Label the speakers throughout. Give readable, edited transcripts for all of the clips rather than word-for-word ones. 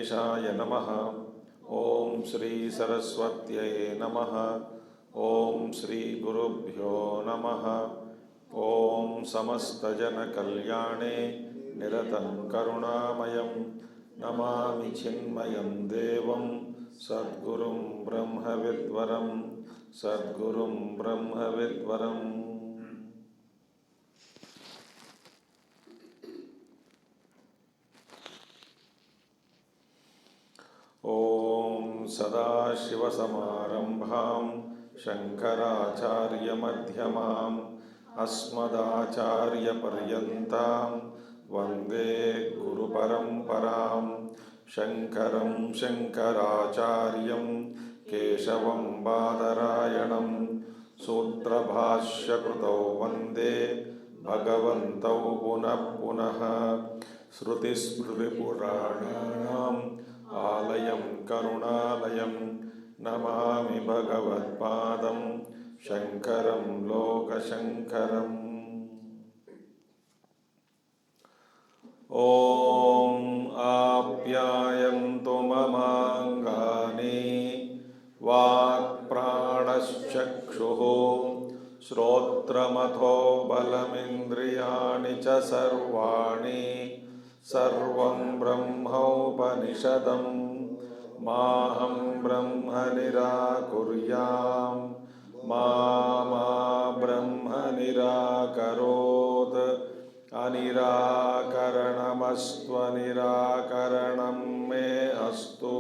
Speaker 1: Ganeshaya Namaha. Om Shri Saraswatyai Namaha. Om Shri Gurubhyo Namaha. Om Samastajana Kalyane Niratam Karunamayam Namami Chinmayam Devam Sadgurum Brahmavidvaram Sadgurum Brahmavidvaram. Om Sadashivasamarambham Shankaracharya Madhyamam Asmadacharya Paryantam Vande Guru Paramparam Shankaram Shankaracharyam Keshavam Badarayanam Sutrabhashya Krutau Vande Bhagavantau Punah Punaha Shruti Smriti Puranam Alayam Karunalayam Namami Bhagavatpadam Shankaram Lokashankaram. Om Apyayantu Mamangani Vak Pranaschakshuho Shrotramatho Balamindriyani Cha Sarvani Sarvam Brahma Upanishadam Maham Brahma Nirakuryam Ma Brahma Nirakarod Anirakaranamastva Nirakaranam Me Astu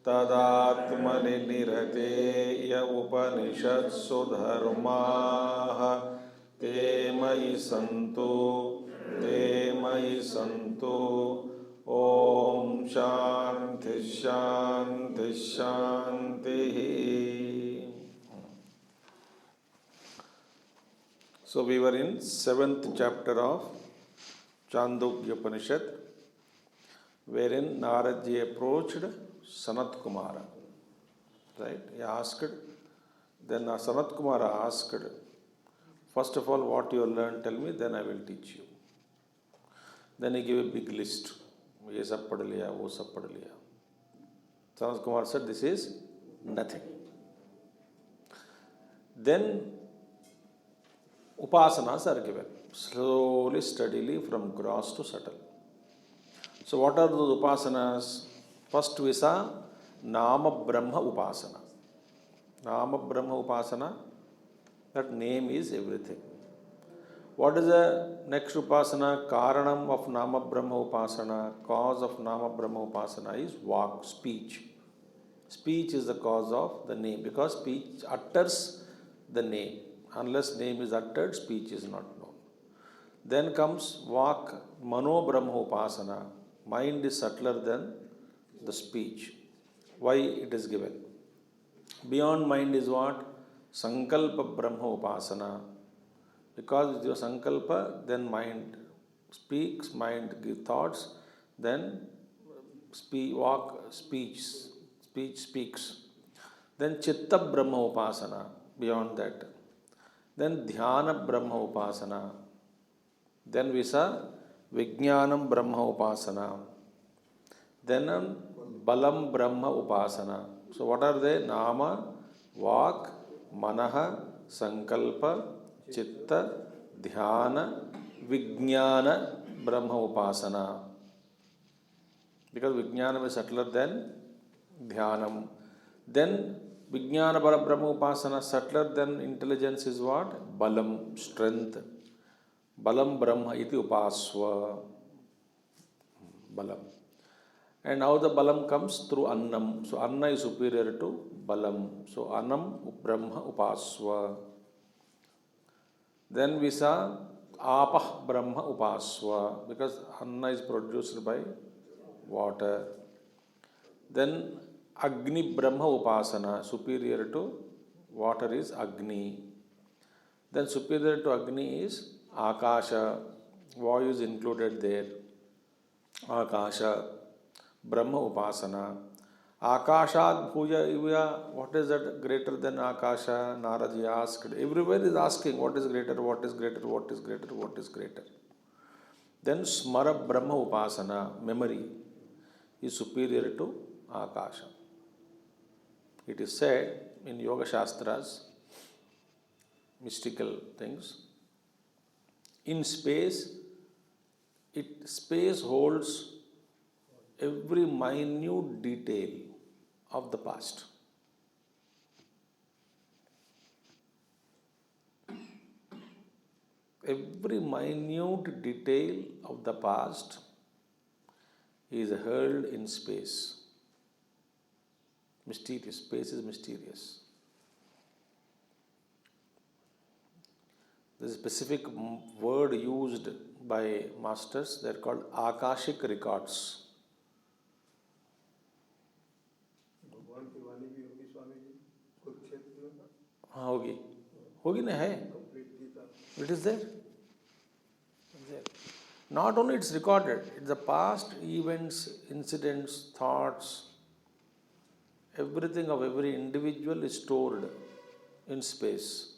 Speaker 1: Tadatmani Nirate Ya Upanishad Sudharmaha Te Mai Santu Te Mai Santu. Om Shanti Shanti Shanti. So we were in 7th chapter of Chandogya Upanishad, wherein Naradji approached Sanat Kumara. Right? He asked, then Sanat Kumara asked, first of all, what you learned, tell me, then I will teach you. Then he gave a big list. Ye sab pad liya, wo sab pad liya. Sanat Kumar said, this is nothing. Then upasanas are given, slowly, steadily, from gross to subtle. So what are those upasanas? First we saw Nama Brahma Upasana. Nama Brahma Upasana, that name is everything. What is the next Upasana? Karanam of Nama Brahma Upasana, cause of Nama Brahma Upasana is Vak, speech. Speech is the cause of the name, because speech utters the name. Unless name is uttered, speech is not known. Then comes Vak, Mano Brahma Upasana. Mind is subtler than the speech. Why it is given? Beyond mind is what? Sankalpa Brahma Upasana. Because with your sankalpa, then mind speaks, mind gives thoughts, then speech speaks. Then Chitta Brahma Upasana, beyond that. Then Dhyana Brahma Upasana. Then we saw Vijnanam Brahma Upasana. Then Balam Brahma Upasana. So what are they? Nama, Vak, Manaha, Sankalpa, Chitta, Dhyana, Vijnana, Brahma Upasana. Because Vijnanam is subtler than Dhyanam. Then Vijnana Brahma Upasana, subtler than intelligence is what? Balam, strength. Balam Brahma iti Upasva. Balam. And how the Balam comes? Through Annam. So Anna is superior to Balam. So Annam Brahma Upasva. Then we saw Apah Brahma Upasva, because Anna is produced by water. Then Agni Brahma Upasana, superior to water is Agni. Then superior to Agni is Akasha, Vayu is included there. Akasha, Brahma Upasana. Akashad Bhuya, what is that greater than Akasha? Naraji asked. Everywhere is asking what is greater, what is greater, what is greater, what is greater. Then Smara Brahma Upasana, memory. is superior to Akasha. It is said in Yoga Shastras, mystical things, in space, space holds every minute detail of the past. Every minute detail of the past is held in space. Mysterious. Space is mysterious. There is a specific word used by masters. They are called Akashic records. हाँ होगी होगी ना है. It is there. Not only it's recorded, it's the past events, incidents, thoughts, everything of every individual is stored in space.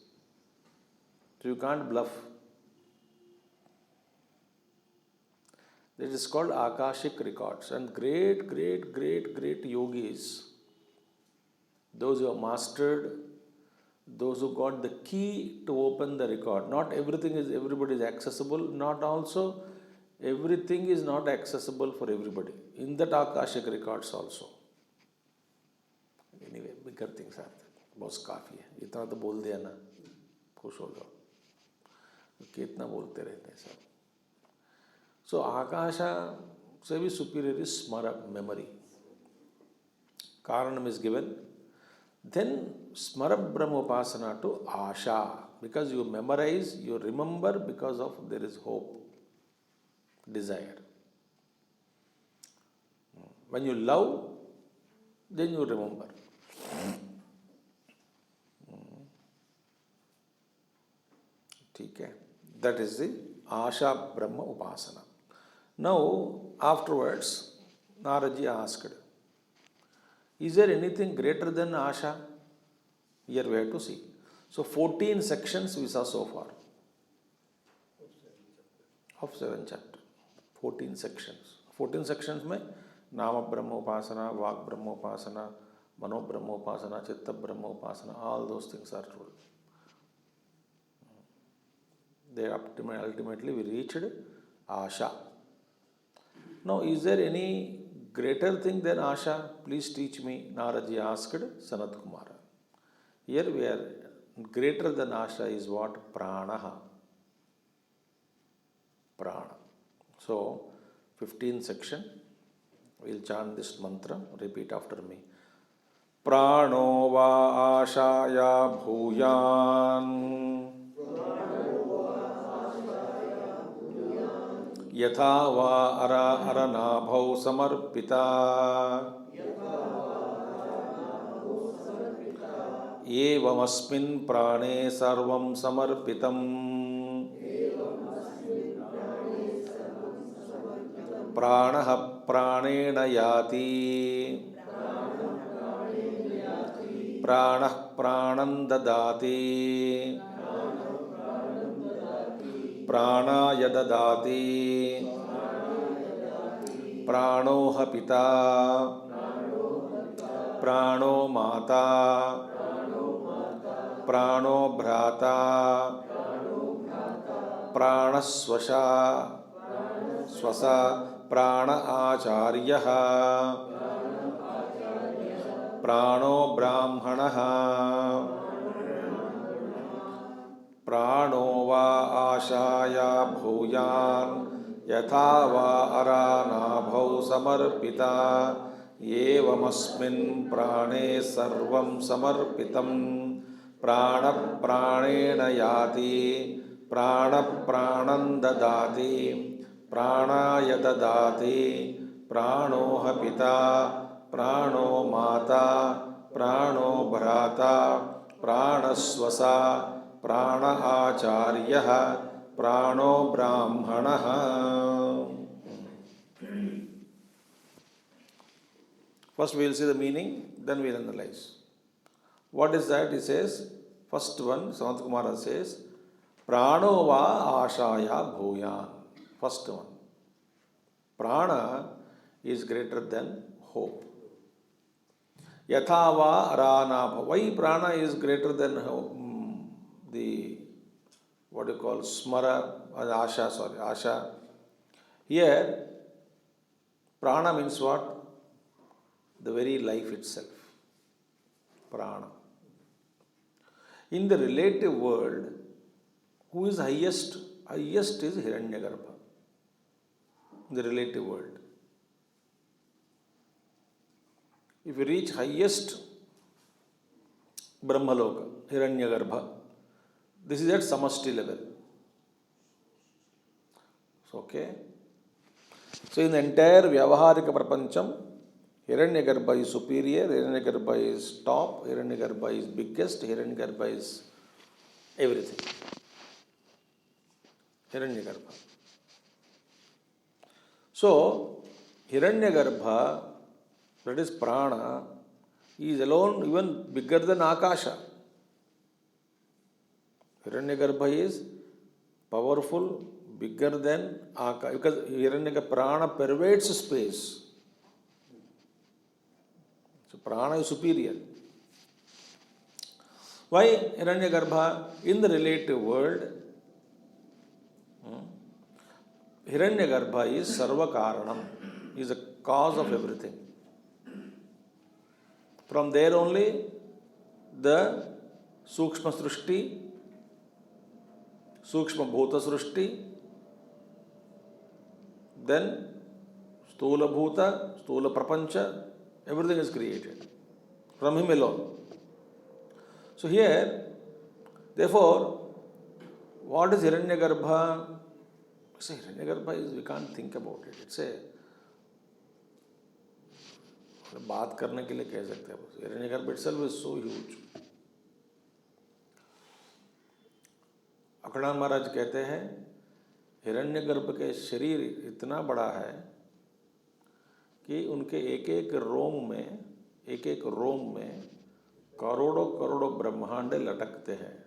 Speaker 1: So you can't bluff. That is called Akashic records. And great yogis, those who have mastered, those who got the key to open the record. Not everything is, everybody is accessible. Not also everything is not accessible for everybody. In that Akashic records also. Anyway, bigger things are there. बहुत काफ़ी है. इतना तो बोल दिया ना, खुश हो जाओ. कितना बोलते रहते हैं सब. So Akasha से भी superior is smara, memory. Karanam is given. Then smara Brahma Upasana to Asha. Because you memorize, you remember because of there is hope, desire. When you love, then you remember. Okay. That is the Asha Brahma Upasana. Now, afterwards, Naraji asked, is there anything greater than Asha? Here we have to see. So, 14 sections we saw so far. Of 7 chapters. 14 sections. 14 sections में Nama Brahma Upasana, Vak Brahma Upasana, Mano Brahma Upasana, Chitta Brahma Upasana, all those things are told. They ultimately we reached Asha. Now, is there any greater thing than Asha? Please teach me, Naraji asked Sanat Kumara. Here we are, greater than Asha is what? Pranaha. Prana. So, 15th section, we'll chant this mantra, repeat after me. Prano va ashaya bhuyan yatha va ara aranabhau samarpita evamasmin prane sarvam samarpitam pranah pranena yati pranah pranam dadati pranaya dadati pranoha pita prano mata prano bhrata pranasvasha swasa prana acharyaha prano brahmanaha prano va ashaya bhuyan yatha va aranabhau samarpita evamasmin prane sarvam samarpitam prana pranena yati prana pranam dadati pranaya dadati pranoha pita prano mata prano bhrata pranasvasa prana acharyaha prano brahmanaha. First we will see the meaning, then we will analyze. What is that? He says, first one, Sanat Kumara says, Prano va ashaya bhuyan. First one. Prana is greater than hope. Yathava Ranabha. Why prana is greater than the, what you call, smara, asha. Here, prana means what? The very life itself. Prana. In the relative world, who is highest? Highest is Hiranyagarbha. In the relative world. If you reach highest Brahmaloka, Hiranyagarbha, this is at Samashti level. So, okay. So, in the entire Vyavaharika Prapancham, Hiranyagarbha is superior, Hiranyagarbha is top, Hiranyagarbha is biggest, Hiranyagarbha is everything. Hiranyagarbha. So, Hiranyagarbha, that is prana, is alone even bigger than Akasha. Hiranyagarbha is powerful, bigger than Akasha, because Hiranyagarbha prana pervades space. So prana is superior. Why Hiranyagarbha? In the relative world, Hiranyagarbha is Sarva Karanam, is the cause of everything. From there only the Sukshma Srushti, Sukshma Bhuta Srushti, then Stula Bhuta, Stula Prapancha, everything is created from him alone. So here, therefore, what is Hiranyagarbha? See, Hiranyagarbha is, we can't think about it. It's a बात करने के लिए कह सकते हैं. Hiranyagarbha itself is so huge. Akhandanand महाराज कहते हैं हिरण्यगर्भ के शरीर इतना बड़ा है कि उनके एक एक रोम में करोड़ों करोड़ों ब्रह्मांड लटकते हैं.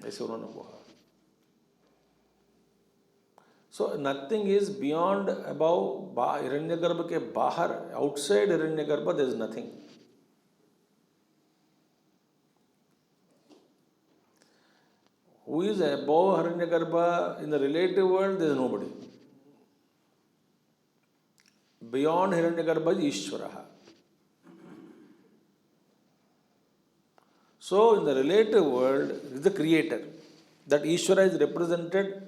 Speaker 1: ऐसे उन्होंने कहा. So nothing is beyond, above Hiranyagarbha के बाहर, outside Hiranyagarbha there is nothing. Who is above Hiranyagarbha in the relative world? There is nobody. Beyond Hiranyagarbha is Ishvara. So in the relative world is the creator. That Ishvara is represented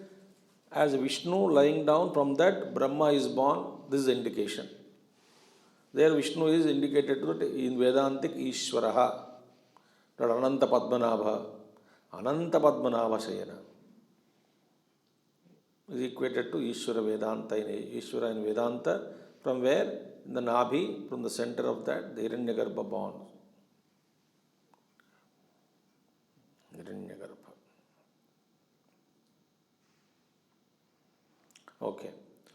Speaker 1: as Vishnu lying down. From that Brahma is born. This is the indication. There Vishnu is indicated in Vedantic Ishvaraha. That Ananta Padmanabha Shayana is equated to Ishvara Vedanta. Ishvara in Vedanta, from where? In the Nabhi, from the center of that, the Hiranyagarbha born. Hiranyagarbha. Okay.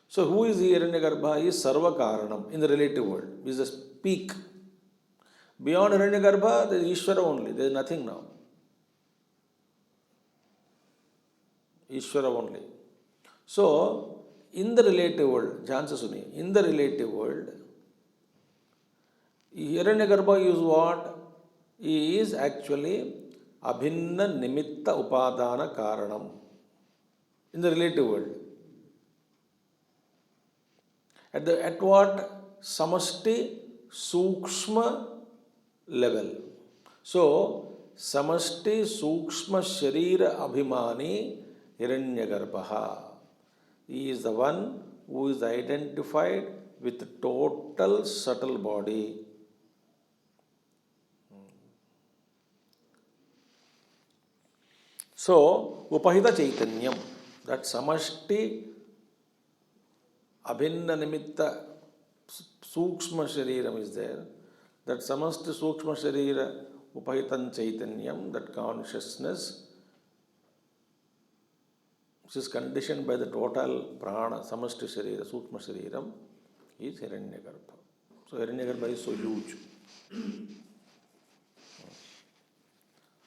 Speaker 1: So who is the Hiranyagarbha? He is Sarva Karanam in the relative world. He is a peak. Beyond Hiranyagarbha, there is Ishvara only. There is nothing now. Ishvara only. So, in the relative world, Jansa Suni, in the relative world, Hiranyagarbha is what? He is actually Abhinna Nimitta Upadana Karanam. In the relative world. At what? Samashti Sukshma level. So, Samashti Sukshma Sharira Abhimani Hiranyagarbha. He is the one who is identified with the total subtle body. So, Upahita Chaitanyam, that Samashti Abhinna Nimitta Sukshma Shariram is there. That Samashti Sukshma Sharira Upahitan Chaitanyam, that consciousness, which is conditioned by the total prana, Samashti Sharira, Sukshma Shariram, is Hiranyagarbha. So Hiranyagarbha is so huge.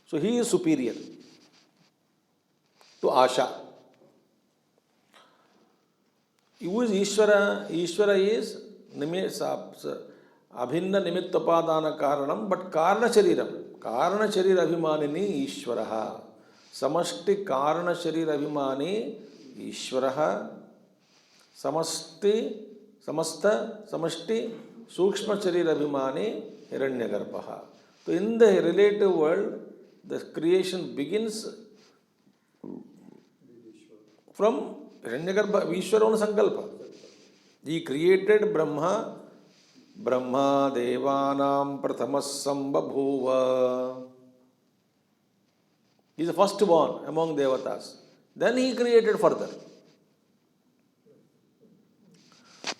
Speaker 1: So he is superior to Asha. who is Ishvara? Ishvara is Abhinna Nimittapadana Karanam, but Karana Shariram. Karana Sharira Abhimanini Ishvaraha. Samashti Karana Sharira Abhimani Ishvaraha. Samashti Sukshma Sharira Abhimani Hiranyagarbhaha. So in the relative world, the creation begins from Hiranyagarbha, Vishwarona Sankalpa. He created Brahma, Devanam Prathamasam Babhuva. He is the firstborn among Devatas. Then he created further.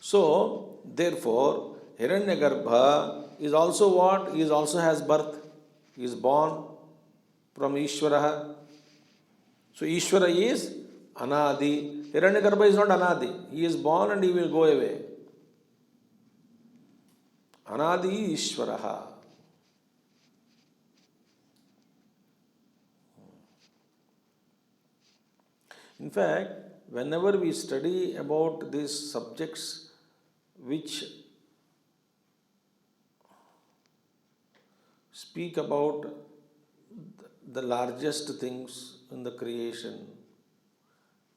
Speaker 1: So, therefore, Hiranyagarbha is also what? He also has birth. He is born from Ishvaraha. So, Ishvara is Anadi. Hiranyagarbha is not Anadi. He is born and he will go away. Anadi Ishvaraha. In fact, whenever we study about these subjects which speak about the largest things in the creation,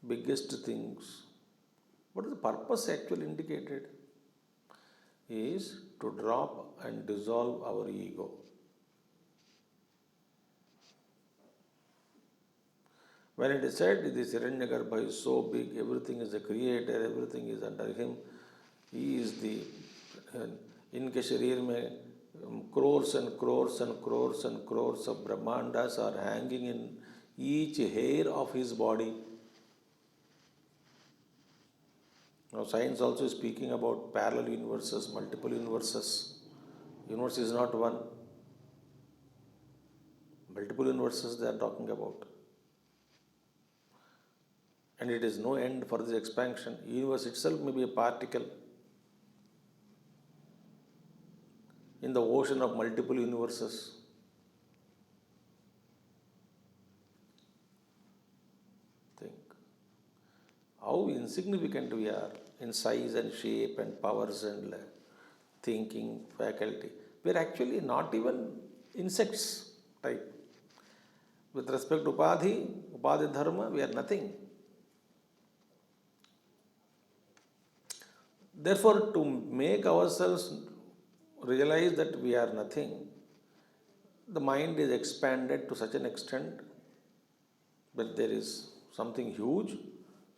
Speaker 1: biggest things, what is the purpose actually indicated? Is to drop and dissolve our ego. When it is said, this Hiranyagarbha is so big, everything is a creator, everything is under him, he is the, inke sharir mein crores and crores and crores and crores of Brahmandas are hanging in each hair of his body. Now science also is speaking about parallel universes, multiple universes. Universe is not one. Multiple universes they are talking about. And it is no end for this expansion. Universe itself may be a particle in the ocean of multiple universes. Think how insignificant we are in size and shape and powers and thinking faculty. We are actually not even insects type. With respect to Upadhi Dharma, we are nothing. Therefore, to make ourselves realize that we are nothing, the mind is expanded to such an extent that there is something huge.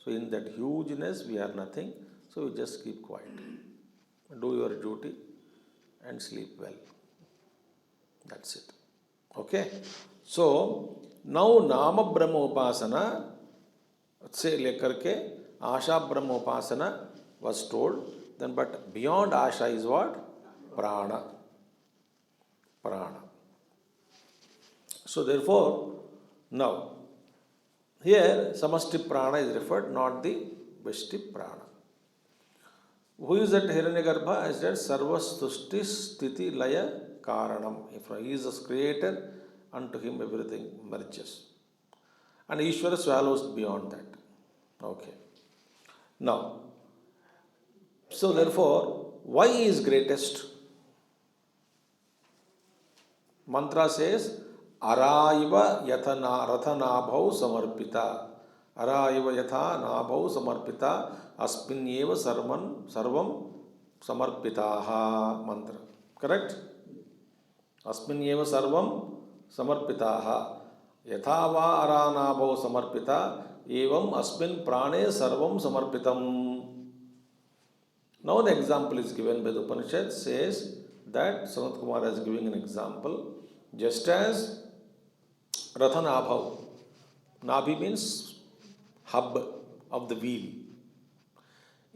Speaker 1: So, in that hugeness, we are nothing. So, we just keep quiet. Do your duty and sleep well. That's it. Okay? So, now Nama Brahma Upasana se lekar ke Asha Brahma Upasana was told. Then, but beyond Asha is what? Prana. So, therefore, now, here Samasti Prana is referred, not the Veshti Prana. Who is that Hiranyagarbha? I said Sarvastusti Sthiti Laya Karanam. If he is the creator, unto him everything merges. And Ishvara swallows beyond that. Okay. Now, so therefore, why he is greatest? Mantra says, Araiva Yathana Rathanabhau Samarpita. Araiva Yatha Nabhau Samarpita. Aspinyeva Sarvam Samarpitaha. Mantra. Correct? Aspinyeva Sarvam Samarpitaha. Yathava Aranabhau Samarpita. Evam Asmin Prane Sarvam Samarpitam. Now the example is given by the Upanishad, says that Sanat Kumar is giving an example. Just as Rathanabhav, Nabhi means hub of the wheel.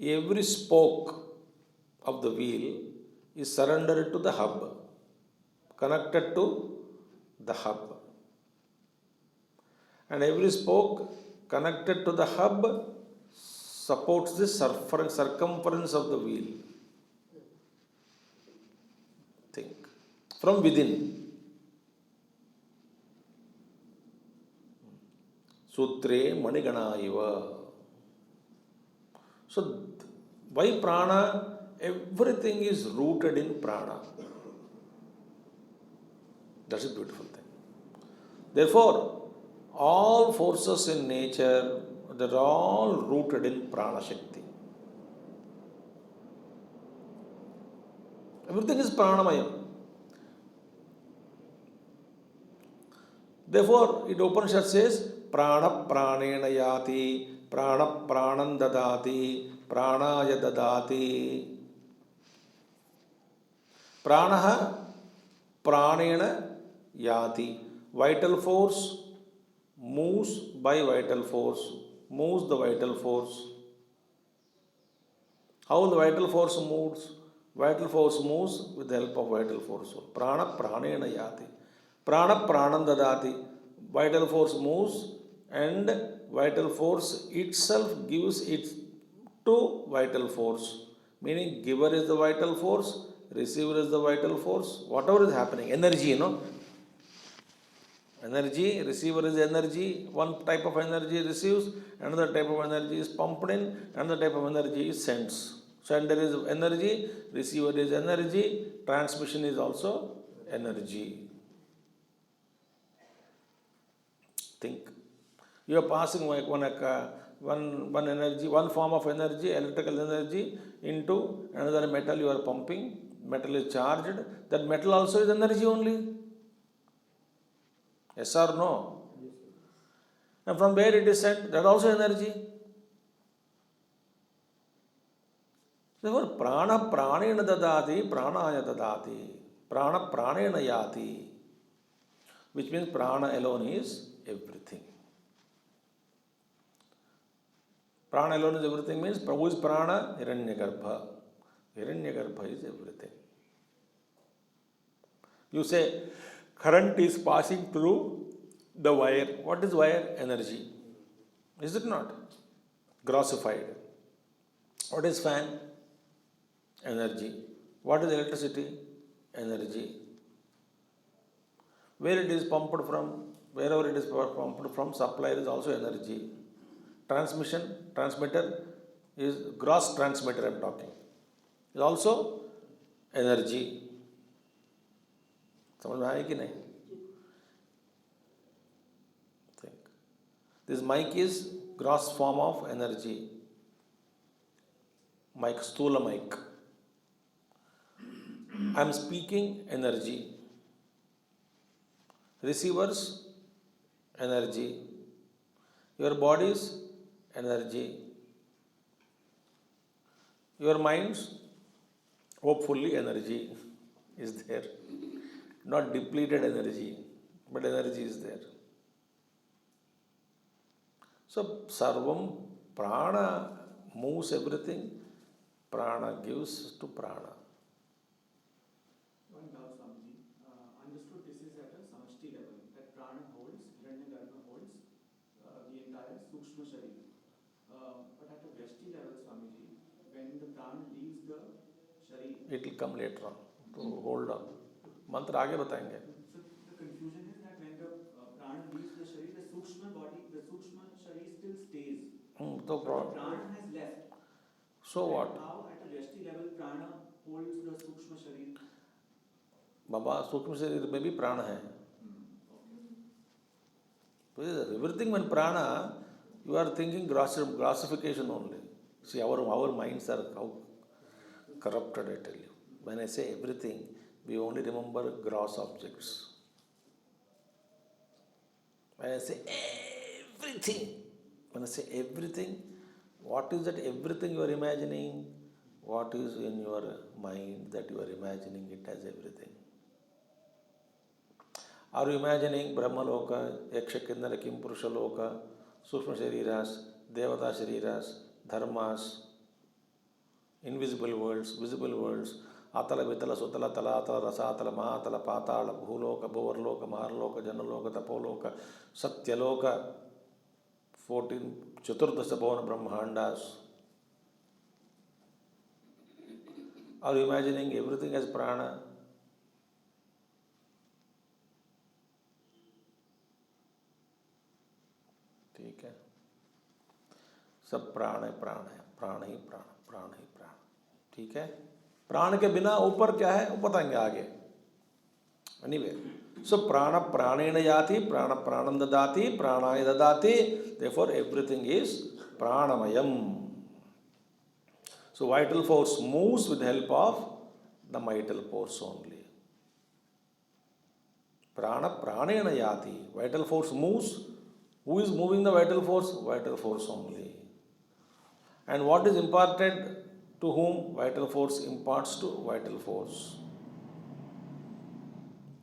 Speaker 1: Every spoke of the wheel is surrendered to the hub, connected to the hub. And every spoke connected to the hub supports the circumference of the wheel. Think. From within. Sutre Manigana Iva. So, Why prana? Everything is rooted in prana. That's a beautiful thing. Therefore, all forces in nature, they're all rooted in prana shakti. Everything is pranamayam. Therefore, it Upanishad says, prana pranena yati, prana pranam dadati, pranaya dadati. Pranaha pranena yati. Vital force moves by vital force, moves the vital force. How the vital force moves? Vital force moves with the help of vital force. Prana pranena yati. Prana pranam dadati. Vital force moves and vital force itself gives it to vital force. Meaning giver is the vital force, receiver is the vital force. Whatever is happening, energy, Energy, receiver is energy. One type of energy receives, another type of energy is pumped in, another type of energy is sends. Sender is energy, receiver is energy, transmission is also energy. Think. You are passing one energy, one form of energy, electrical energy, into another metal you are pumping. Metal is charged. That metal also is energy only. Yes or no? And from where it is sent, that also energy. Therefore, prana pranena dadati, pranaya dadati, prana pranena yati, which means prana alone is everything. Prana alone is everything means who is prana? Hiranyagarbha. Hiranyagarbha is everything. You say current is passing through the wire. What is wire? Energy. Is it not? Grossified. What is fan? Energy. What is electricity? Energy. Where it is pumped from, wherever it is pumped from, supplier is also energy. Transmission, transmitter is gross transmitter I am talking. Is also energy. समझ में आए कि नहीं? Think. This mic is gross form of energy. Mic, stula mic. I am speaking energy. Receivers, energy. Your bodies, energy. Your minds, hopefully energy is there. Not depleted energy, but energy is there. So, sarvam, prana moves everything, prana gives to prana.
Speaker 2: One doubt, Swamiji. Understood this is at a samashti level, that prana holds, Hiranyagarbha holds the entire Sukshma Sharira. But at a Vyashti level, Swamiji, when the prana leaves the Sharira...
Speaker 1: It will come later on. To hold on. Mantra आगे बताएंगे.
Speaker 2: So the confusion is that when the prana leaves the Sharira, the Sukshma body, the Sukshma Sharira still stays.
Speaker 1: So
Speaker 2: but the prana has left.
Speaker 1: So what?
Speaker 2: How at a Vyashti level prana holds the Sukshma Sharira?
Speaker 1: बाबा सूक्ष्म शरीर में भी प्राण है. Everything when prana, you are thinking grossification only. See, our minds are how corrupted, I tell you. When I say everything, we only remember gross objects. When I say everything, what is that everything you are imagining? What is in your mind that you are imagining it as everything? Are you imagining Brahmaloka, Yakshakindana, Kim Purushaloka, Sukshma Shariras, Devata Shariras, Dharmas, invisible worlds, visible worlds, Atala, Vitala, Sutala, Talatala, Rasatala, Mahatala, Patala, Bhuloka, Bhuvarloka, Maharloka, Janaloka, Tapoloka, Satyaloka, 14 Chaturdasa Bhavana Brahmandas. Are you imagining everything as prana? ठीक है. सब प्राण है, प्राण है, प्राण ही प्राण, प्राण ही प्राण. ठीक है, प्राण के बिना ऊपर क्या है वो बताएंगे आगे। एनीवे, सो प्राण प्राणेन याति, प्राण प्राणं ददाति, प्राणाय ददाति, देयरफॉर एवरीथिंग इज प्राणमयम। So vital force moves with the help of the vital force only. Prana pranena yati. Vital force moves. Who is moving the vital force? Vital force only. And what is imparted to whom? Vital force imparts to vital force.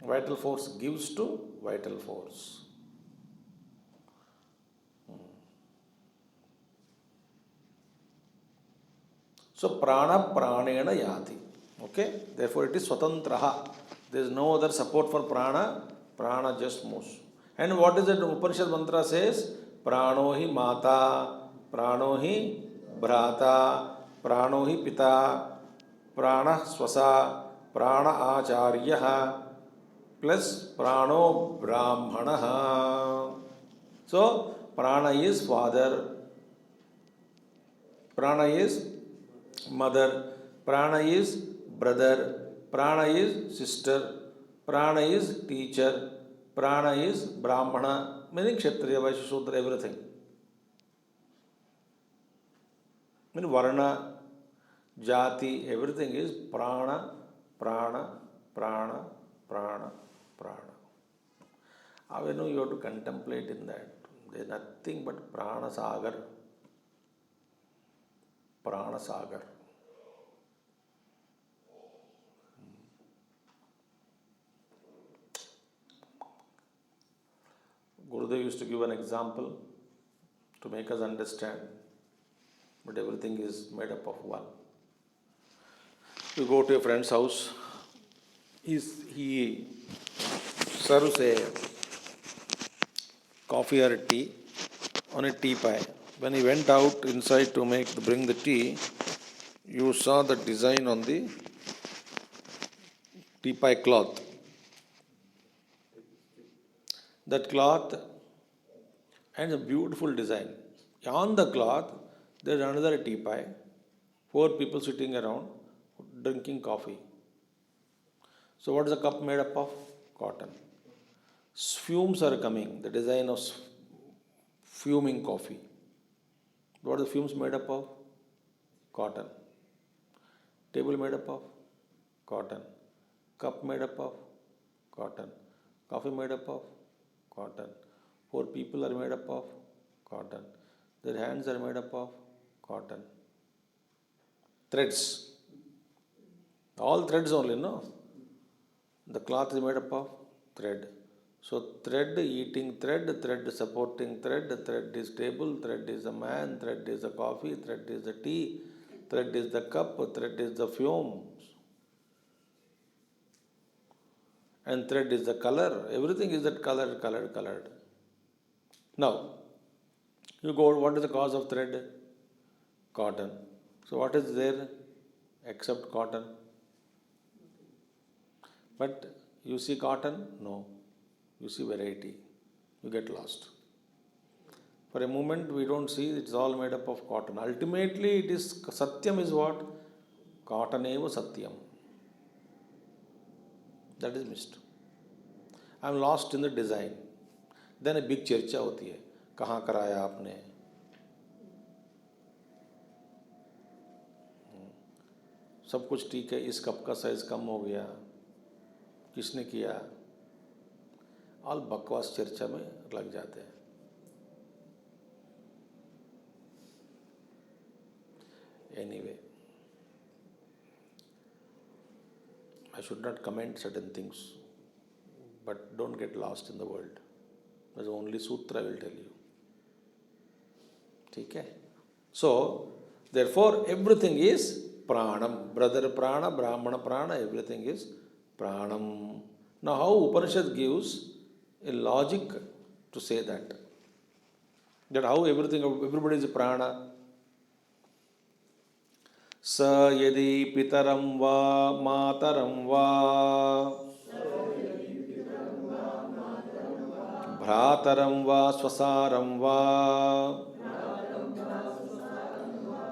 Speaker 1: Vital force gives to vital force. So prana pranena yati. Okay, therefore it is swatantraha. There is no other support for prana. Prana just moves. And what is it? Upanishad mantra says, prano hi mata, prano hi bhrata, prano hi pita, prana swasa, prana acharya, plus prano brahmanaha. So prana is father, prana is mother, prana is brother, prana is sister, prana is teacher, prana is brahmana, meaning kshatriya, vaishya, shudra, everything. Meaning varna, jati, everything is prana, prana, prana, prana, prana. When you have to contemplate in that, there is nothing but prana sagar. Prana sagar. Gurudev used to give an example to make us understand, but everything is made up of one. You go to a friend's house, he serves a coffee or a tea on a teapot. When he went out inside to bring the tea, you saw the design on the teapot cloth. That cloth and a beautiful design. On the cloth, there is another teapot, 4 people sitting around drinking coffee. So what is the cup made up of? Cotton. Fumes are coming, the design of fuming coffee. What are the fumes made up of? Cotton. Table made up of? Cotton. Cup made up of? Cotton. Coffee made up of? Cotton. 4 people are made up of? Cotton. Their hands are made up of? Cotton. Threads. All threads only, no? The cloth is made up of thread. So thread eating thread, thread supporting thread, thread is table, thread is a man, thread is the coffee, thread is the tea, thread is the cup, thread is the fumes. And thread is the color. Everything is that colored. Now, you go, what is the cause of thread? Cotton. So what is there except cotton? But you see cotton? No. You see variety. You get lost. For a moment we don't see it's all made up of cotton. Ultimately it is, Satyam is what? Cotton eva Satyam. That is missed. I am lost in the design. Then a big चर्चा होती है, कहाँ कराया आपने? सब कुछ ठीक है, इस कप का साइज कम हो गया, किसने किया? ऑल बकवास चर्चा में लग जाते हैं. Anyway, I should not comment certain things, but don't get lost in the world. That's the only sutra I will tell you. Okay? So, therefore, everything is pranam. Brother prana, brahmana prana, everything is pranam. Now, how Upanishad gives a logic to say that? That how everybody is prana. Sa yadi pitaram va mataram va bhrataram va swasaram va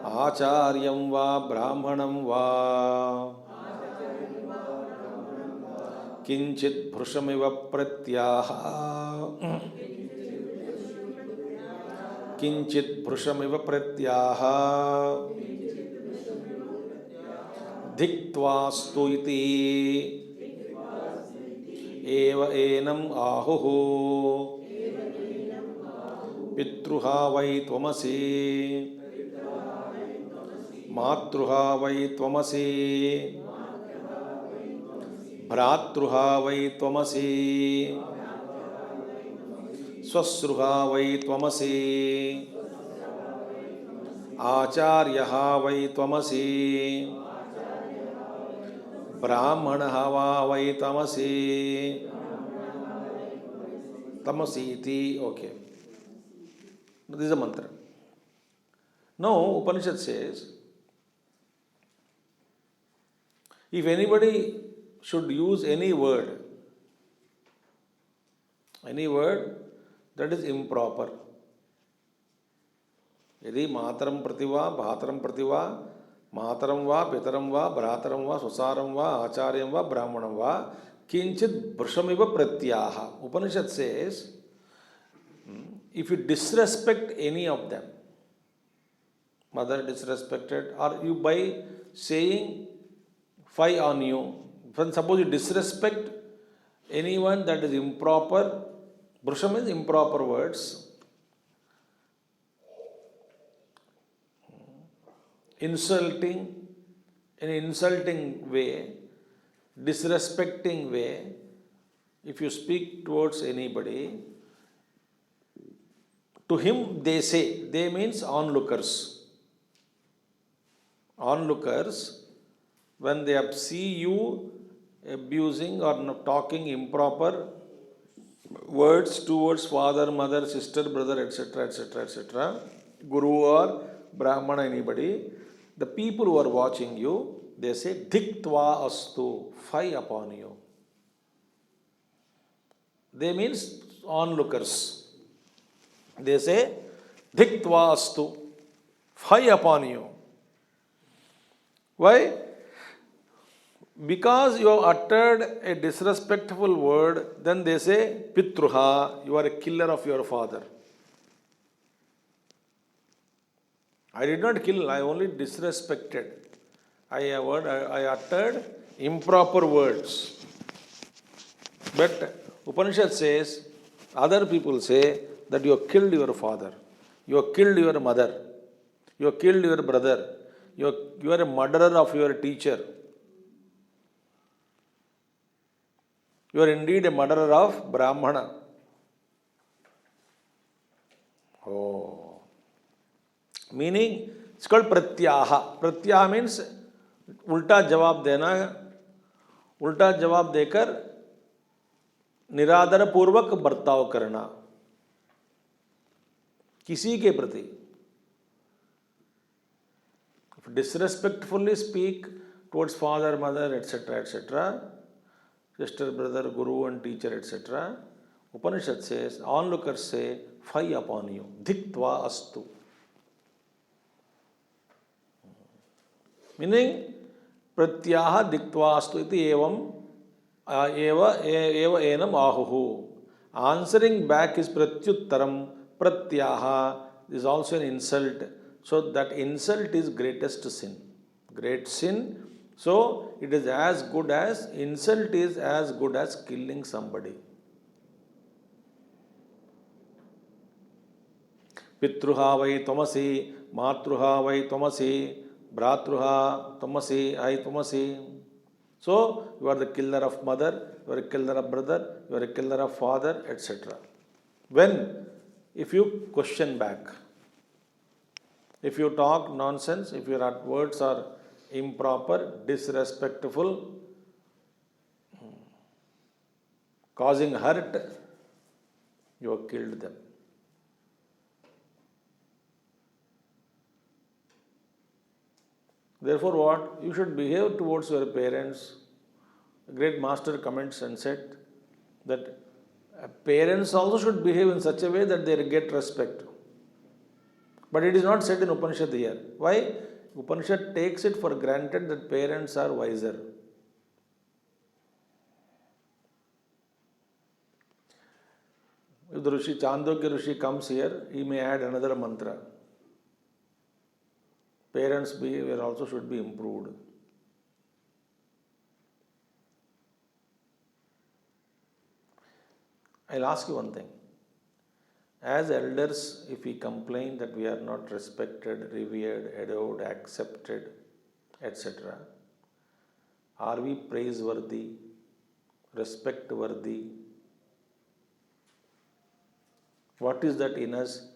Speaker 1: आचार्यं वा ब्राह्मणं वा किंचित् भृशमिव प्रत्याह किंचित् भृशमिव प्रत्याह धिक्त्वास्तु इति एव एनम् आहुः पितृहा वै त्वमसि मातृहा वै त्वमसि भ्रातृहा वै त्वमसि स्वश्रुहा वै त्वमसि आचार्यः वै त्वमसि ब्राह्मणः वा वै तमसि तमसीति. Okay. This is a mantra. Now Upanishad says, if anybody should use any word that is improper, यदि मातरं प्रति वा भातरं प्रति वा मातरं वा पितरं वा भ्रातरं वा स्वसारं वा आचार्यं वा ब्राह्मणं वा किंचित भृशमिव प्रत्याह. Upanishad says, if you disrespect any of them, mother disrespected, or you by saying fie on you, when suppose you disrespect anyone that is improper, bhrusha means improper words, insulting, in an insulting way, disrespecting way, if you speak towards anybody, to him they say, they means onlookers. Onlookers, when they see you abusing or talking improper words towards father, mother, sister, brother, etc., etc., etc., guru or brahmana, anybody, the people who are watching you, they say, Dhiktva astu, fie upon you. They means onlookers. They say, Dhiktva astu, fie upon you. Why? Because you have uttered a disrespectful word, then they say, Pitruha, you are a killer of your father. I did not kill, I only disrespected. I uttered improper words. But Upanishad says, other people say that you have killed your father, you have killed your mother, you have killed your brother, you are a murderer of your teacher. You are indeed a murderer of Brahmana. Oh. Meaning, it's called pratyaha. Pratyaha means उल्टा जवाब देना, उल्टा जवाब देकर निरादर पूर्वक बर्ताव करना किसी के प्रति. Disrespectfully speak towards father, mother, etc., etc., sister, brother, guru and teacher, etc., Upanishad says, onlookers say, fie upon you. Dhiktva astu. Meaning, pratyaha dhiktva astu iti evam eva enam ahuhu. Answering back is pratyuttaram. Pratyaha is also an insult. So that insult is greatest sin. Great sin. So it is as good as, insult is as good as killing somebody. Pitruha vai tamasi, matruha vai tamasi, bratruha tamasi, hai tamasi. So you are the killer of mother, you are a killer of brother, you are a killer of father, etc. If you question back, if you talk nonsense, if your words are improper, disrespectful, causing hurt, you have killed them. Therefore, what? You should behave towards your parents. A great master comments and said that parents also should behave in such a way that they get respect. But it is not said in Upanishad here. Why? Upanishad takes it for granted that parents are wiser. If the Rishi, Chandogya Rishi comes here, he may add another mantra. Parents' behavior also should be improved. I'll ask you one thing. As elders, if we complain that we are not respected, revered, adored, accepted, etc., are we praiseworthy, respect-worthy? What is that in us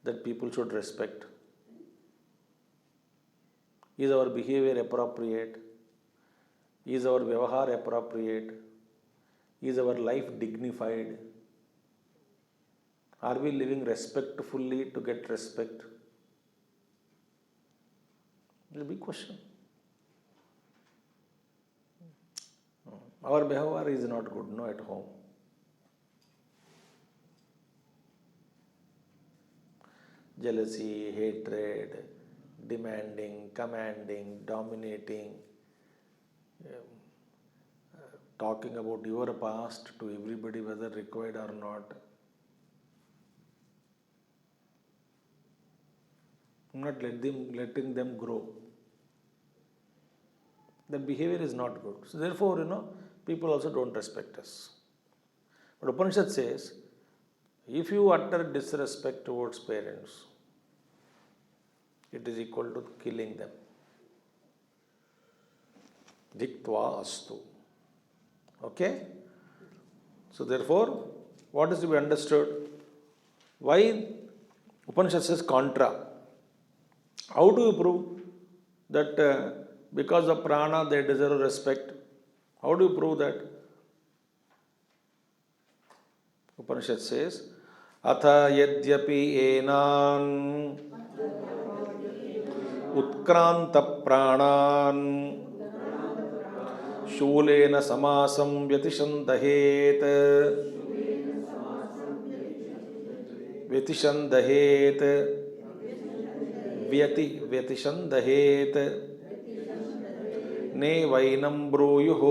Speaker 1: that people should respect? Is our behavior appropriate? Is our vyavahar appropriate? Is our life dignified? Are we living respectfully to get respect? It's a big question. Our behavior is not good, no, at home. Jealousy, hatred, demanding, commanding, dominating, talking about your past to everybody, whether required or not. Not letting them grow. The behavior is not good. So therefore, people also don't respect us. But Upanishad says, if you utter disrespect towards parents, it is equal to killing them. Diktva astu. Okay? So therefore, what is to be understood? Why Upanishad says contra? How do you prove that because of prana they deserve respect? How do you prove that? Upanishad says, Atha yadyapi enan utkranta pranan shulena samasam vyatishandahet व्यतिशंदहेत ने Venom ब्रूयुः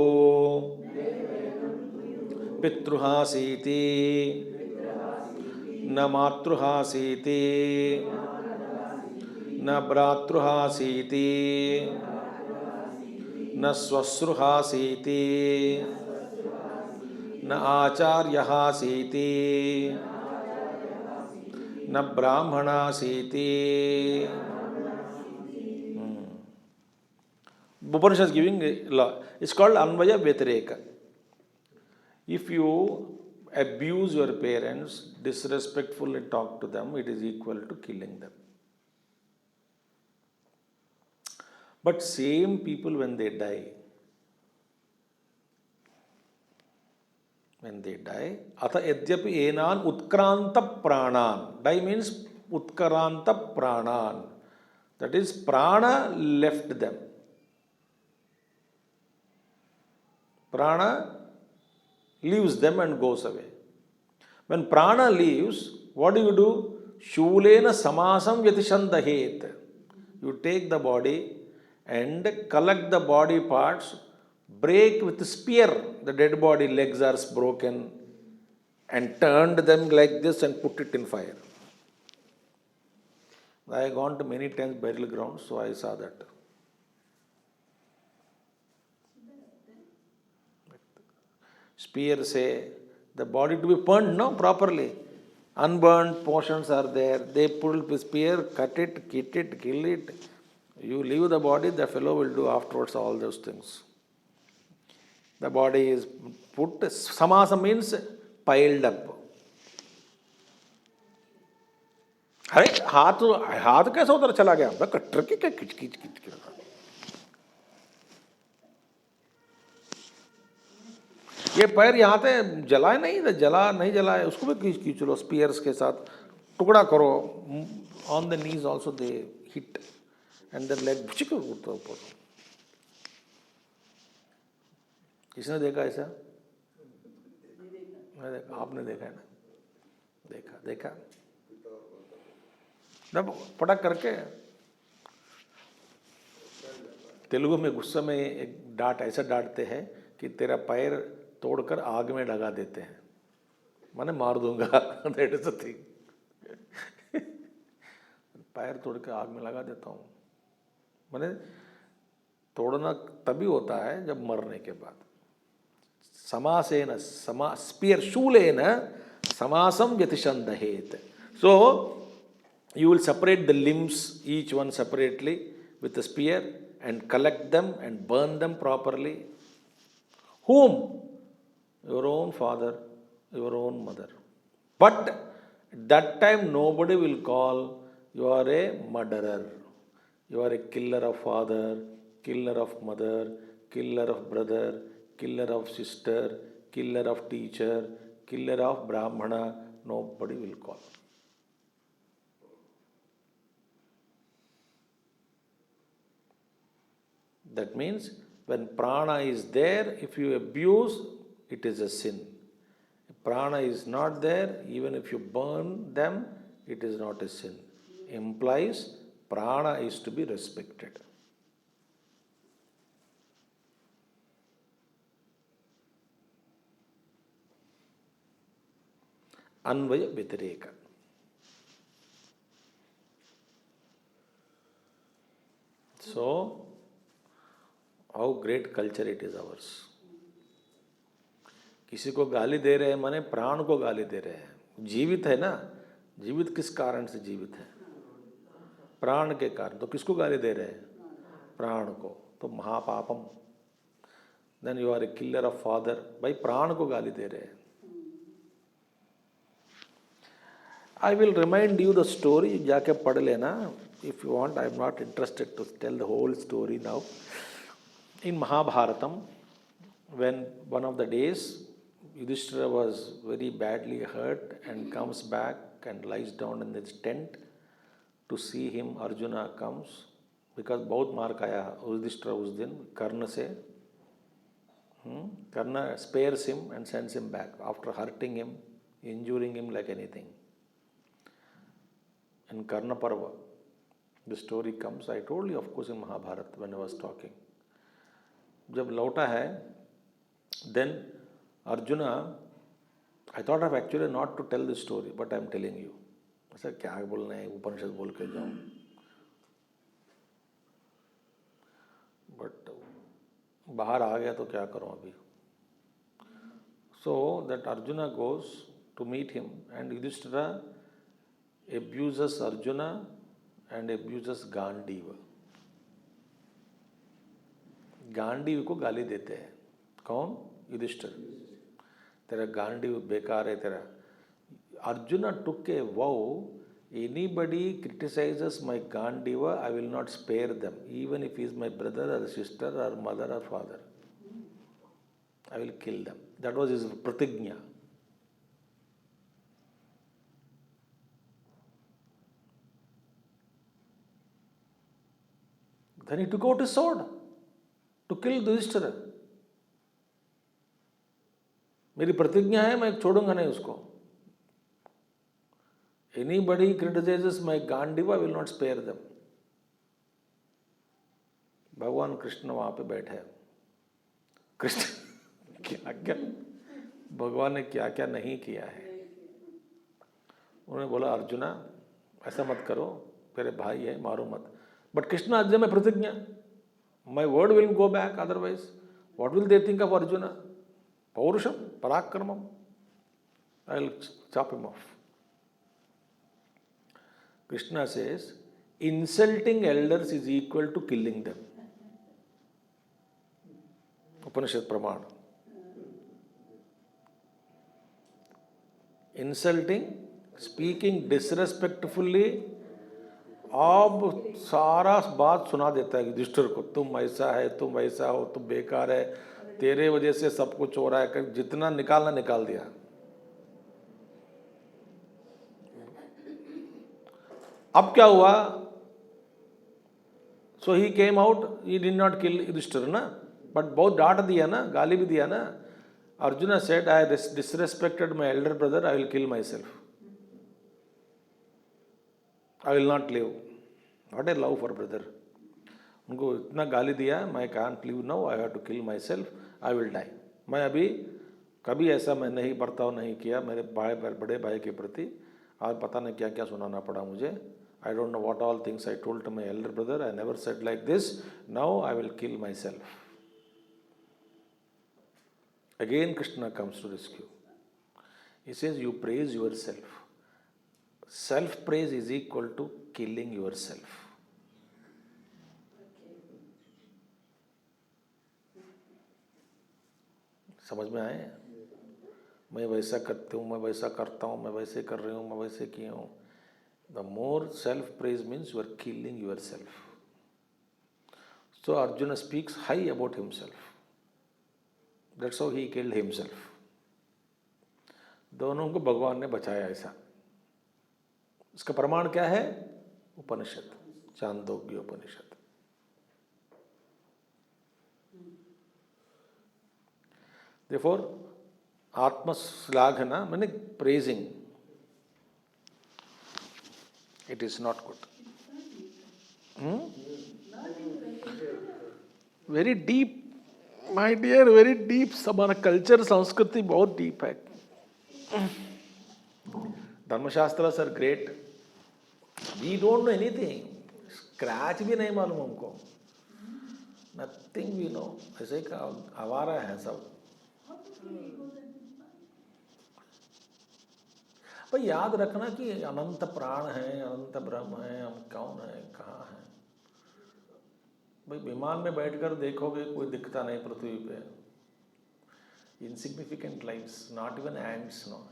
Speaker 1: पितृहासीति न मातृहासीति न भ्रातृहासीति न श्वश्रुहासीति न आचार्यहासीति न ब्राह्मणासीति. Upanishad is giving a law. It's called Anvaya Vyatireka. If you abuse your parents, disrespectfully talk to them, it is equal to killing them. But same people when they die, Atha yadyapi enan utkranta pranan. Die means utkaranta pranan. That is, prana left them. Prana leaves them and goes away. When prana leaves, what do? Shulena samasam vyatishandahet. You take the body and collect the body parts, break with a spear the dead body, legs are broken, and turned them like this and put it in fire. I have gone to many times burial grounds, so I saw that. Spear say the body to be burned, no, properly. Unburned portions are there. They pull the spear, cut it, kill it. You leave the body, the fellow will do afterwards all those things. The body is put, samasa means piled up. अरे हाथ कैसे उधर चला गया? कट्टर की क्या खिच खिच खिच खिच. ये पैर यहाँ पे जलाए नहीं, जला नहीं जलाए, उसको भी खींच लो स्पीयर्स के साथ, टुकड़ा करो. On the knees also they hit and then leg चिक उठता ऊपर. किसने देखा ऐसा? आपने देखा है ना? देखा. जब पटक करके तेलुगु में गुस्से में एक डांट ऐसा डांटते हैं कि तेरा पैर तोड़कर आग में लगा देते हैं, माने मार दूंगा। That is the thing. पैर तोड़ के आग में लगा देता हूँ, माने तोड़ना तभी होता है जब मरने के बाद। समासेन स्पीयर शूलेन समासम व्यतिषंदहेत। So you will separate the limbs, each one separately with a spear, and collect them and burn them properly. Whom? Your own father, your own mother. But at that time nobody will call you are a murderer, you are a killer of father, killer of mother, killer of brother, killer of sister, killer of teacher, killer of brahmana. Nobody will call. That means when prana is there, if you abuse, it is a sin. If prana is not there, even if you burn them, it is not a sin. Implies prana is to be respected. Anvaya Vyatireka. So, how great culture it is ours. किसी को गाली दे रहे हैं माने प्राण को गाली दे रहे हैं। जीवित है ना, जीवित किस कारण से जीवित है? प्राण के कारण। तो किसको गाली दे रहे हैं? प्राण को। तो महापापम। Then you are a killer of father. भाई प्राण को गाली दे रहे हैं। I will remind you the story, जाके पढ़ लेना if you want. I am not interested to tell the whole story now. In Mahabharatam, when one of the days Yudhishthira was very badly hurt and comes back and lies down in his tent, to see him Arjuna comes, because बहुत मार खाया Yudhishthira उस दिन कर्ण से. Karna spares him and sends him back after hurting him, injuring him like anything. In Karna Parva, the story comes. I told you, of course, in Mahabharata when I was talking. जब लौटा है, then Arjuna, I thought of actually not to tell this story, but I am telling you. ऐसा क्या बोलना है, उपनिषद बोल के जाऊँ. But बाहर आ गया तो क्या करूँ अभी. So that Arjuna goes to meet him, and Yudhishthira abuses Arjuna and abuses Gandiva. Gandiv को गाली देते हैं. कौन? युधिष्ठिर. तेरा गांडीव बेकार है तेरा. Arjuna took a vow, anybody criticizes my Gandiva, I will not spare them, even if he is my brother or sister or mother or father. I will kill them. That was his pratignya. Then he took out his sword to kill Yudhishthira. मेरी प्रतिज्ञा है, मैं छोड़ूंगा नहीं उसको. Anybody criticizes my Gandiva, I will not spare them. भगवान कृष्ण वहां पे बैठे हैं. कृष्ण क्या क्या भगवान ने क्या क्या नहीं किया है. उन्होंने बोला अर्जुना ऐसा मत करो, तेरे भाई है, मारो मत. But Krishna Arjuna में प्रतिज्ञा, my word will go back, otherwise what will they think of Arjuna? Paurusham, parakramam. I will chop him off. Krishna says, insulting elders is equal to killing them. Upanishad Pramana. Insulting, speaking disrespectfully, अब सारा बात सुना देता है युधिष्ठिर को. तुम ऐसा है, तुम वैसा हो, तुम बेकार है, तेरे वजह से सब कुछ हो रहा है. जितना निकालना निकाल दिया. अब क्या हुआ? So he came out, he did not kill Yudhishthir ना, बट बहुत डांट दिया ना, गाली भी दिया ना. Arjuna said, I disrespected my elder brother, I will kill myself. I will not live. What a love for brother. उनको इतना गाली दिया, मैं can't live now, I have to kill myself, I will die. मैं अभी कभी ऐसा मैं नहीं बर्ताव नहीं किया मेरे बड़े भाई के प्रति. आज पता नहीं क्या क्या सुनाना पड़ा मुझे. I don't know what all things I told to my elder brother. I never said like this. Now I will kill myself. Again Krishna comes to rescue. He says, you praise yourself. Self-praise is equal to killing yourself. समझ में आए? मैं वैसा करती हूँ, मैं वैसा करता हूँ, मैं वैसे कर रही हूँ, मैं वैसे किया हूँ. The more self-praise means you are killing yourself. So Arjuna speaks high about himself. That's how he killed himself. दोनों को भगवान ने बचाया ऐसा. इसका प्रमाण क्या है? उपनिषद, चांदोग्य उपनिषद. Therefore, आत्मश्लाघना मैंने praising. It is not good. Very deep, my dear, very deep. हमारा कल्चर संस्कृति बहुत डीप है. धर्मशास्त्र are great. We don't know anything. Scratch भी नहीं मालूम हमको. Nothing we know. ऐसे का आवारा है सब. भाई याद रखना कि अनंत प्राण है, अनंत ब्रह्म है, हम कौन है, कहाँ है. भाई विमान में बैठकर देखोगे कोई दिखता नहीं पृथ्वी पे. Insignificant lives, not even ends. No.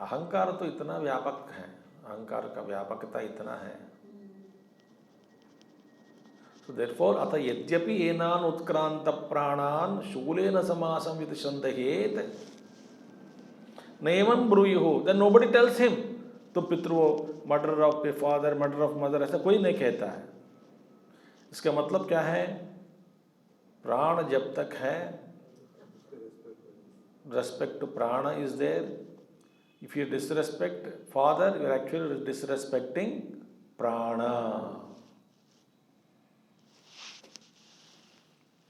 Speaker 1: अहंकार तो इतना व्यापक है, अहंकार का व्यापकता इतना है. सो देयरफॉर अथ यद्यपि एनान उत्क्रांत प्राणान शूलेन समासं विदशन्देत नैवं ब्रूयुः. देन नोबडी टेल्स हिम तो पितृओं, murder of father, murder of mother, ऐसा कोई नहीं कहता है. इसका मतलब क्या है? प्राण जब तक है, respect to prana is there. If you disrespect father, you are actually disrespecting prana.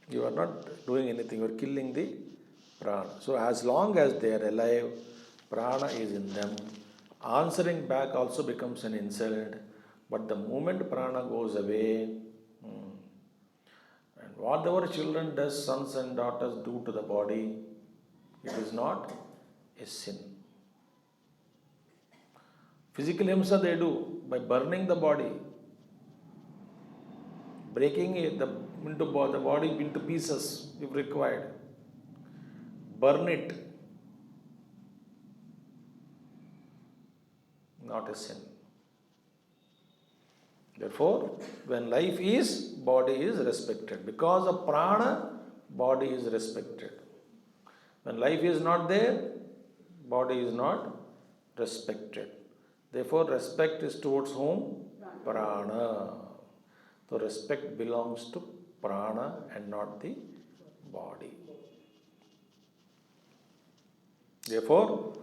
Speaker 1: You are not doing anything, you are killing the prana. So as long as they are alive, prana is in them. Answering back also becomes an insult. But the moment prana goes away, and whatever children does, sons and daughters do to the body, it is not a sin. Physical himsa they do by burning the body, breaking the body into pieces if required. Burn it. Not a sin. Therefore, when life is, body is respected. Because of prana, body is respected. When life is not there, body is not respected. Therefore, respect is towards whom? Prana. So, respect belongs to prana and not the body. Therefore,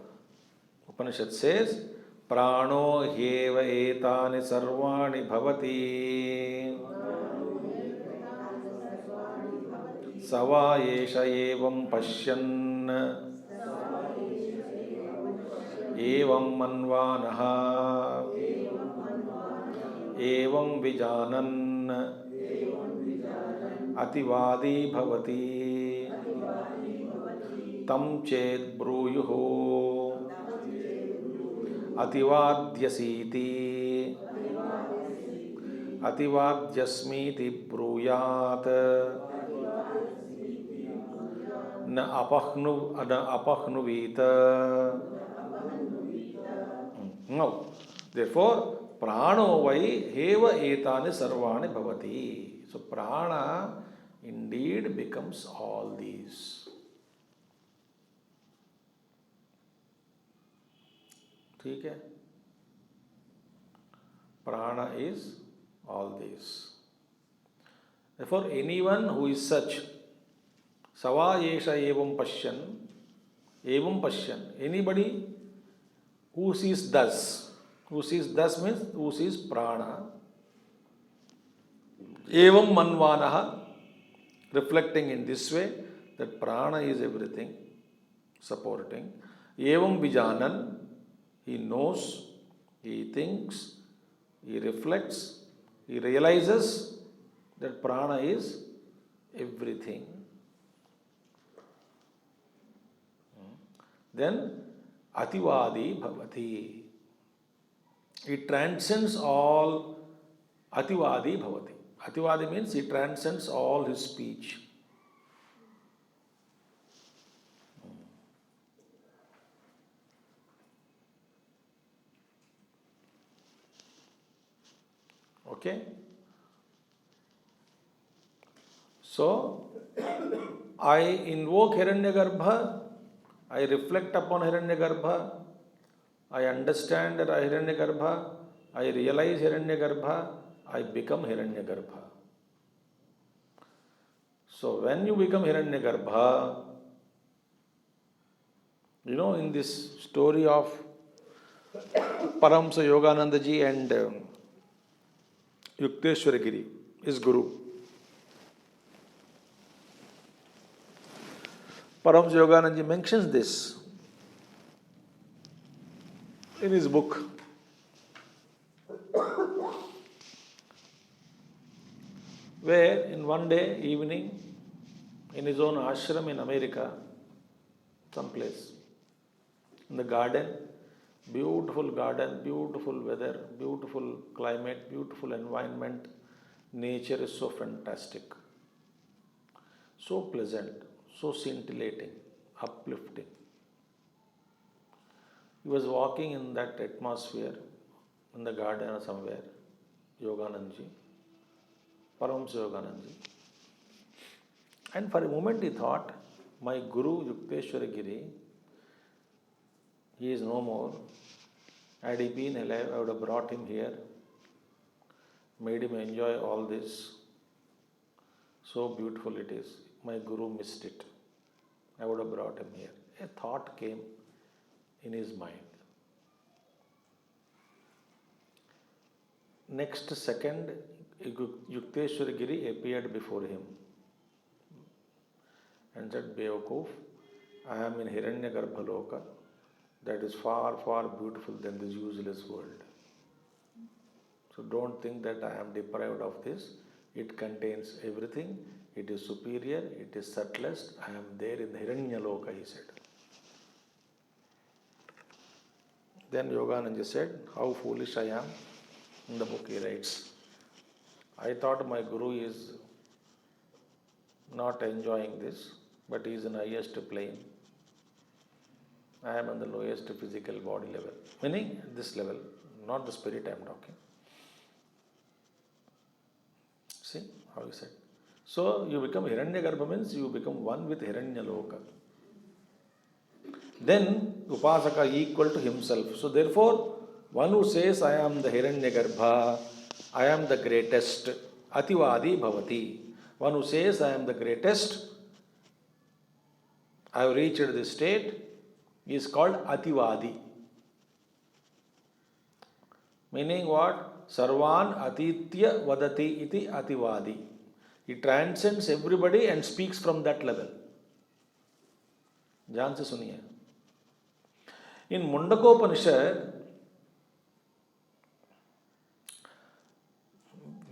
Speaker 1: Upanishad says, Prano heva etani sarvani bhavati Sava yesha evam pashyan Evam manvanaha Evam vijanan Ativadi bhavati Tam ched bruyuho Ativadyasiti Ativadyasmiti bruyat Na apahnuvita. No. Therefore, prano vai heva etani sarvani bhavati. So, prana indeed becomes all these. ठीक है? Prana is all these. Therefore, anyone who is such, Sava yesha evam pashyan, anybody who sees thus, Who sees thus means who sees prana. Evam manvanaha, reflecting in this way that prana is everything, supporting. Evam vijanan, he knows, he thinks, he reflects, he realizes that prana is everything. Then ativadi bhavati. It transcends all. Ativadi bhavati. Ativadi means he transcends all his speech. Okay? So, I invoke Hiranyagarbha, I reflect upon Hiranyagarbha, I understand Hiranyagarbha, I realize Hiranyagarbha, I become Hiranyagarbha. So, when you become Hiranyagarbha, in this story of Paramsa Yoganandaji and Yukteswaragiri, his guru, Paramsa Yoganandaji mentions this in his book. Where in one day evening, in his own ashram in America, someplace, in the garden, beautiful weather, beautiful climate, beautiful environment, nature is so fantastic, so pleasant, so scintillating, uplifting. He was walking in that atmosphere in the garden or somewhere, Yoganandaji, Paramsa Yoganandaji. And for a moment he thought, my Guru Yukteswaragiri, he is no more. Had he been alive, I would have brought him here, made him enjoy all this. So beautiful it is. My Guru missed it. I would have brought him here. A thought came in his mind. Next second, Yukteswaragiri appeared before him and said, Beokoof, I am in Hiranyagarbha Loka, that is far, far beautiful than this useless world. So don't think that I am deprived of this. It contains everything. It is superior. It is subtlest. I am there in the Hiranya Loka, he said. Then Yogananda said, how foolish I am. In the book he writes, I thought my Guru is not enjoying this, but he is in the highest plane. I am on the lowest physical body level. Meaning this level, not the spirit I am talking. See how he said. So you become Hiranyagarbha means you become one with Hiranyaloka. Then Upasaka equal to himself. So therefore, one who says I am the Hiranyagarbha, I am the greatest, Ativadi Bhavati. One who says I am the greatest, I have reached this state, is called Ativadi. Meaning what? Sarvan Atitya Vadati iti Ativadi. He transcends everybody and speaks from that level. ध्यान से सुनिए. In Mundakopanishad,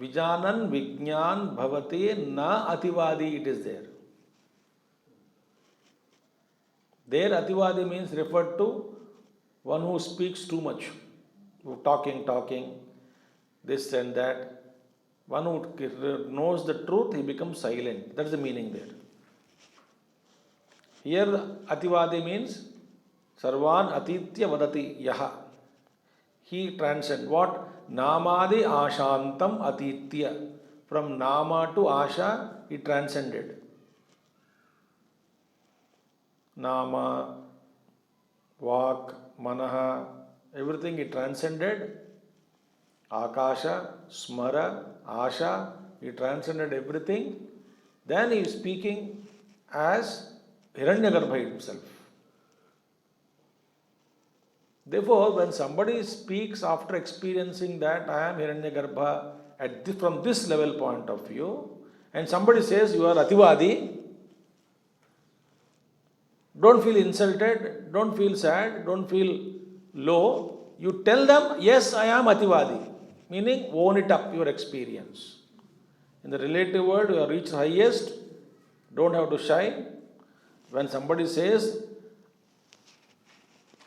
Speaker 1: Vijanan Vijnan Bhavati Na Ativadi, it is there. There Ativadi means referred to one who speaks too much, talking, this and that. One who knows the truth, he becomes silent. That's the meaning there. Here Ativadi means Sarvan Atitya Vadati Yaha. He transcends what? Namadi Ashantam Atitya. From Nama to Asha, he transcended. Nama, Vak, Manaha, everything he transcended. Akasha, Smara, Asha, he transcended everything. Then he is speaking as Hiranyagarbha himself. Therefore, when somebody speaks after experiencing that I am Hiranyagarbha from this level point of view, and somebody says you are Ativadi, don't feel insulted, don't feel sad, don't feel low. You tell them, yes, I am Ativadi, meaning own it up, your experience. In the relative world, you have reached highest, don't have to shy. When somebody says,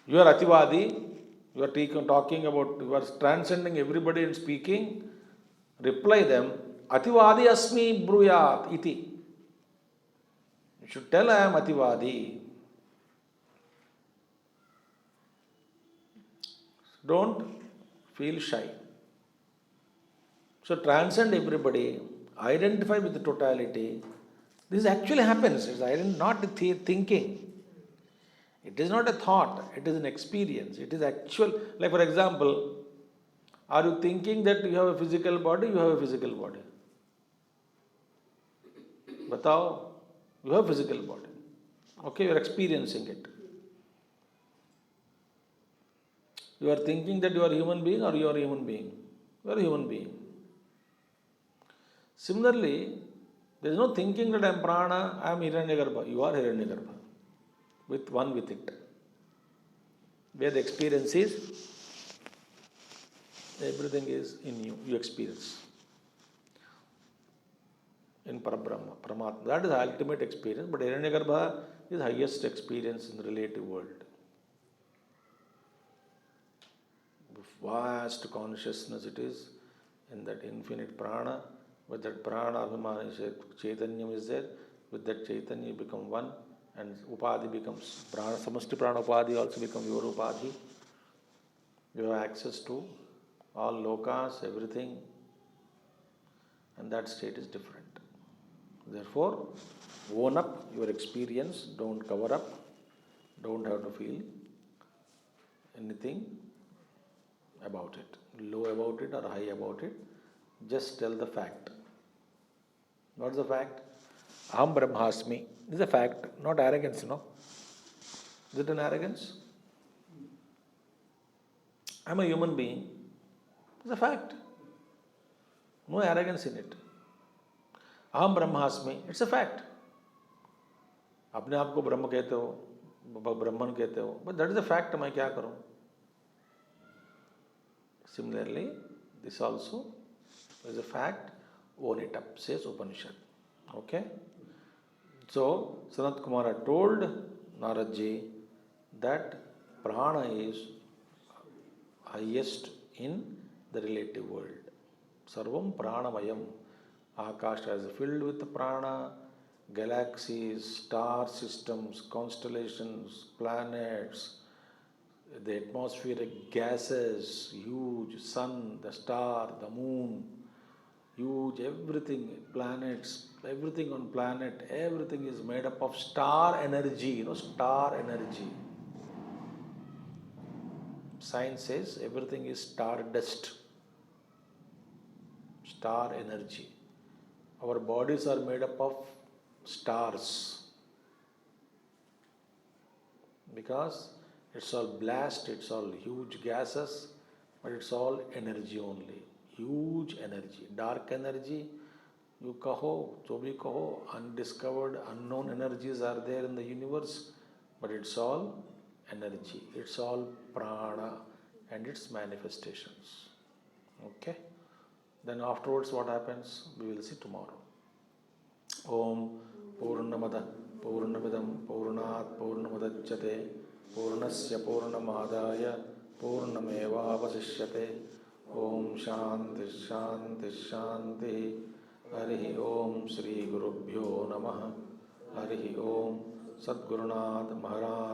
Speaker 1: you are Ativadi, you are talking about, you are transcending everybody and speaking, reply them, Ativadi asmi bruyat iti. You should tell I am Ativadi. Don't feel shy. So transcend everybody, identify with the totality. This actually happens. It's not thinking. It is not a thought. It is an experience. It is actual. Like for example, are you thinking that you have a physical body? You have a physical body. Batao, you have a physical body. Okay, you are experiencing it. You are thinking that you are a human being or you are a human being? You are a human being. Similarly, there is no thinking that I am prana, I am Hiranyagarbha. You are Hiranyagarbha. One with it. Where the experience is, everything is in you. You experience. In Parabrahma, Paramatma. That is the ultimate experience. But Hiranyagarbha is the highest experience in the relative world. Vast consciousness it is in that infinite prana. With that prana, Abhimani Chaitanyam is there. With that Chaitanya you become one, and Upadhi becomes prana. Samasti prana Upadhi also becomes your Upadhi. You have access to all lokas, everything, and that state is different. Therefore, own up your experience, don't cover up, don't have to feel anything about it, low about it or high about it. Just tell the fact. What is the fact? Aham Brahmasmi. This is a fact, not arrogance, no? Is it an arrogance? I am a human being. It's a fact. No arrogance in it. Aham Brahmasmi. It's a fact. अपने आप को ब्रह्म कहते हो, ब्रह्मन कहते हो, but that is a fact. मैं क्या करूं? Similarly, this also is a fact. Own it up, says Upanishad. Okay? So, Sanat Kumara told Naradji that prana is highest in the relative world. Sarvam pranamayam. Akasha is filled with prana, galaxies, star systems, constellations, planets, the atmospheric gases, huge sun, the star, the moon, huge everything, planets, everything on planet, everything is made up of star energy, star energy. Science says everything is star dust, star energy. Our bodies are made up of stars because it's all blast, it's all huge gases, but it's all energy only. Huge energy, dark energy, you kaho, jo bhi kaho, undiscovered, unknown energies are there in the universe, but it's all energy, it's all prana and its manifestations. Okay? Then afterwards what happens? We will see tomorrow. Om Purnamada Purnamidam Purnat Purnamadachyate Purnasya Purnamadaya Purnameva Vasishyate. Om Shanti Shanti Shanti. Harihi Om Shri Gurubhyo Namaha. Harihi Om Sadgurunath Maharaj